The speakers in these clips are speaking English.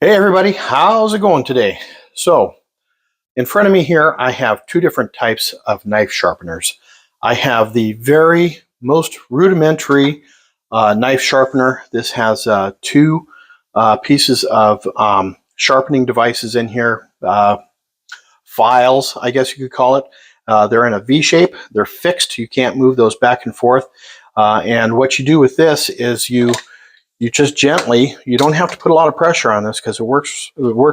Hey everybody, how's it going today? So, in front of me here, I have two different types of knife sharpeners. I have the very most rudimentary knife sharpener. This has two pieces of sharpening devices in here, files, I guess you could call it. They're in a V shape, they're fixed, you can't move those back and forth. And what you do with this is you just gently, you don't have to put a lot of pressure on this because it works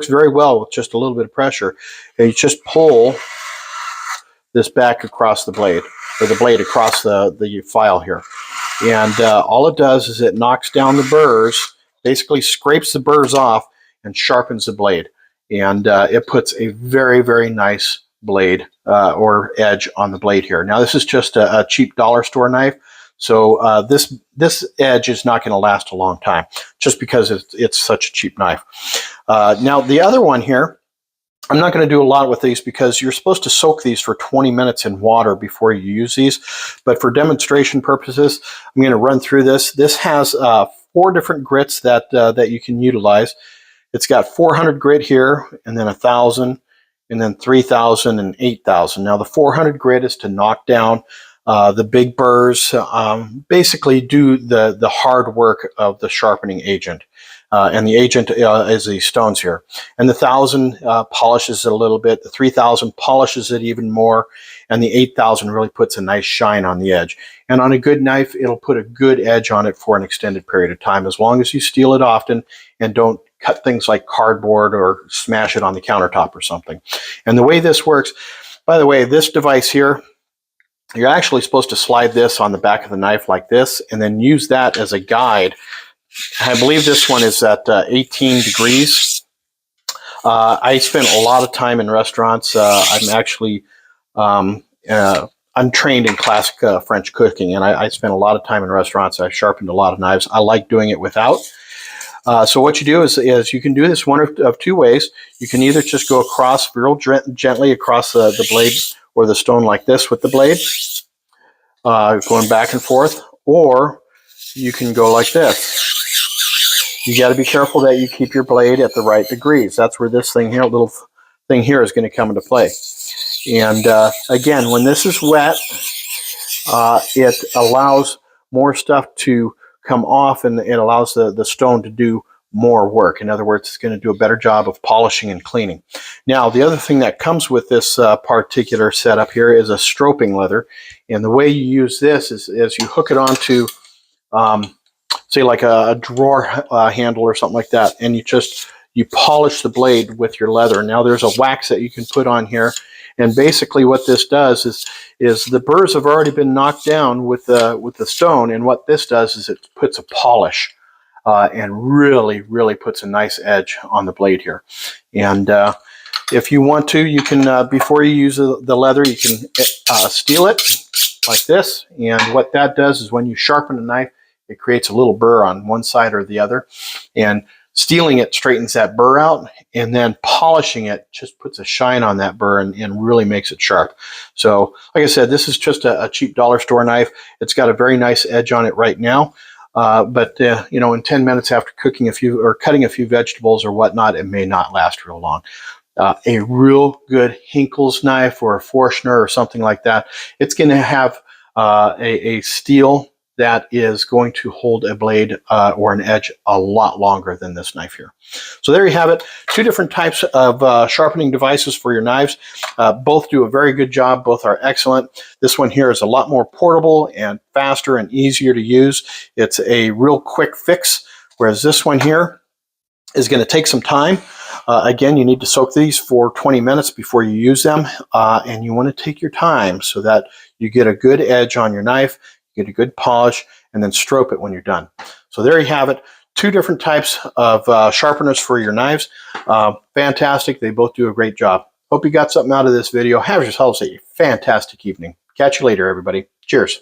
very well with just a little bit of pressure. And you just pull this back across the blade, or the blade across the file here. And all it does is it knocks down the burrs, basically scrapes the burrs off and sharpens the blade. And it puts a very, very nice blade or edge on the blade here. Now this is just a cheap dollar store knife. So this edge is not going to last a long time just because it's such a cheap knife. Now the other one here, I'm not going to do a lot with these because you're supposed to soak these for 20 minutes in water before you use these. But for demonstration purposes, I'm going to run through this. This has 4 different grits that you can utilize. It's got 400 grit here, and then 1,000, and then 3,000 and 8,000. Now the 400 grit is to knock down the big burrs, basically do the hard work of the sharpening agent. And the agent is these stones here. And the 1,000 polishes it a little bit. The 3,000 polishes it even more. And the 8,000 really puts a nice shine on the edge. And on a good knife, it'll put a good edge on it for an extended period of time, as long as you steel it often and don't cut things like cardboard or smash it on the countertop or something. And the way this works, by the way, this device here, you're actually supposed to slide this on the back of the knife like this and then use that as a guide. I believe this one is at 18 degrees. I spent a lot of time in restaurants. I'm actually, I'm trained in classic French cooking, and I spent a lot of time in restaurants. I sharpened a lot of knives. I like doing it without. So what you do is you can do this one of 2 ways. You can either just go across real gently across the blade or the stone like this with the blade, going back and forth, or you can go like this. You got to be careful that you keep your blade at the right degrees. That's where this thing here, little thing here, is going to come into play. And again, when this is wet, it allows more stuff to come off, and it allows the stone to do more work. In other words, it's going to do a better job of polishing and cleaning. Now, the other thing that comes with this particular setup here is a stroping leather. And the way you use this is you hook it onto, say, like a drawer handle or something like that, and you polish the blade with your leather. Now, there's a wax that you can put on here. And basically what this does is the burrs have already been knocked down with the stone, and what this does is it puts a polish and really, really puts a nice edge on the blade here. And if you want to, you can, before you use the leather, you can steel it like this. And what that does is when you sharpen a knife, it creates a little burr on one side or the other. And steeling it straightens that burr out, and then polishing it just puts a shine on that burr and really makes it sharp. So, like I said, this is just a cheap dollar store knife. It's got a very nice edge on it right now. But you know, in 10 minutes after cooking a few or cutting a few vegetables or whatnot, it may not last real long. A real good Hinkle's knife or a Forstner or something like that, it's going to have a steel that is going to hold a blade or an edge a lot longer than this knife here. So there you have it. 2 different types of sharpening devices for your knives. Both do a very good job. Both are excellent. This one here is a lot more portable and faster and easier to use. It's a real quick fix, whereas this one here is going to take some time. Again, you need to soak these for 20 minutes before you use them, and you want to take your time so that you get a good edge on your knife, get a good polish, and then stroke it when you're done. So there you have it. 2 different types of sharpeners for your knives. Fantastic. They both do a great job. Hope you got something out of this video. Have yourselves a fantastic evening. Catch you later, everybody. Cheers.